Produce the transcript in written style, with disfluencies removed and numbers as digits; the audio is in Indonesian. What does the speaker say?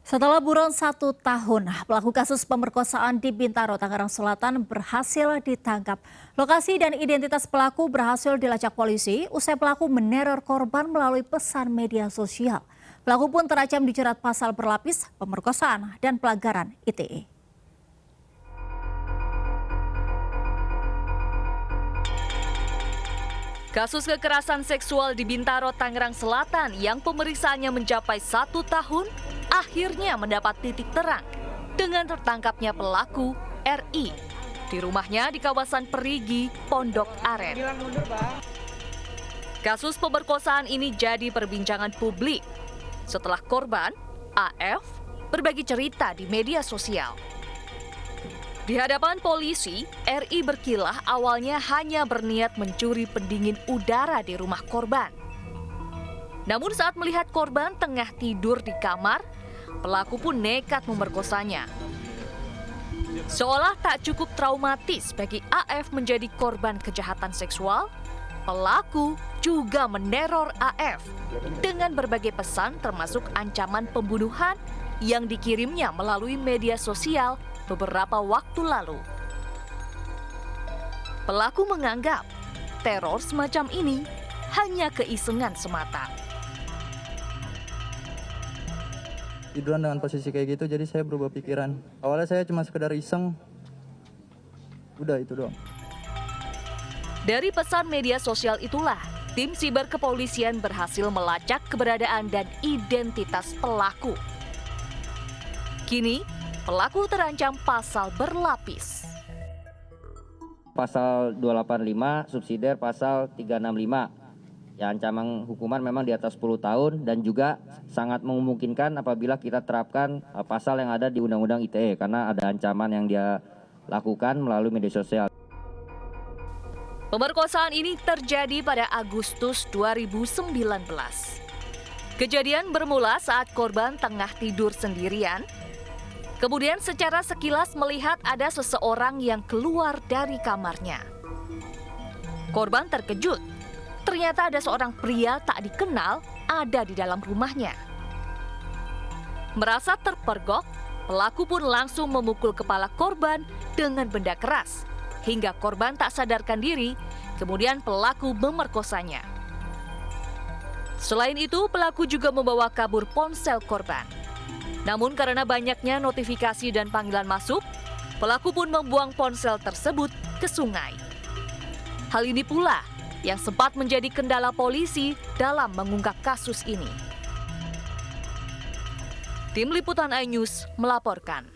Setelah buron 1 tahun, pelaku kasus pemerkosaan di Bintaro, Tangerang Selatan berhasil ditangkap. Lokasi dan identitas pelaku berhasil dilacak polisi usai pelaku meneror korban melalui pesan media sosial. Pelaku pun terancam dijerat pasal berlapis, pemerkosaan, dan pelanggaran ITE. Kasus kekerasan seksual di Bintaro, Tangerang Selatan yang pemeriksaannya mencapai 1 tahun akhirnya mendapat titik terang dengan tertangkapnya pelaku RI di rumahnya di kawasan Perigi, Pondok Aren. Kasus pemerkosaan ini jadi perbincangan publik setelah korban AF berbagi cerita di media sosial. Di hadapan polisi, RI berkilah awalnya hanya berniat mencuri pendingin udara di rumah korban. Namun saat melihat korban tengah tidur di kamar, pelaku pun nekat memerkosanya. Seolah tak cukup traumatis bagi AF menjadi korban kejahatan seksual, pelaku juga meneror AF dengan berbagai pesan termasuk ancaman pembunuhan yang dikirimnya melalui media sosial beberapa waktu lalu. Pelaku menganggap teror semacam ini hanya keisengan semata. Tiduran dengan posisi kayak gitu, jadi saya berubah pikiran. Awalnya saya cuma sekedar iseng, udah itu doang. Dari pesan media sosial itulah, tim siber kepolisian berhasil melacak keberadaan dan identitas pelaku. Kini, pelaku terancam pasal berlapis. Pasal 285, subsidiar pasal 365. Ya, ancaman hukuman memang di atas 10 tahun dan juga sangat memungkinkan apabila kita terapkan pasal yang ada di Undang-Undang ITE karena ada ancaman yang dia lakukan melalui media sosial. Pemerkosaan ini terjadi pada Agustus 2019. Kejadian bermula saat korban tengah tidur sendirian. Kemudian secara sekilas melihat ada seseorang yang keluar dari kamarnya. Korban terkejut. Ternyata ada seorang pria tak dikenal ada di dalam rumahnya. Merasa terpergok, pelaku pun langsung memukul kepala korban dengan benda keras. Hingga korban tak sadarkan diri, kemudian pelaku memerkosanya. Selain itu, pelaku juga membawa kabur ponsel korban. Namun karena banyaknya notifikasi dan panggilan masuk, pelaku pun membuang ponsel tersebut ke sungai. Hal ini pula yang sempat menjadi kendala polisi dalam mengungkap kasus ini. Tim Liputan iNews melaporkan.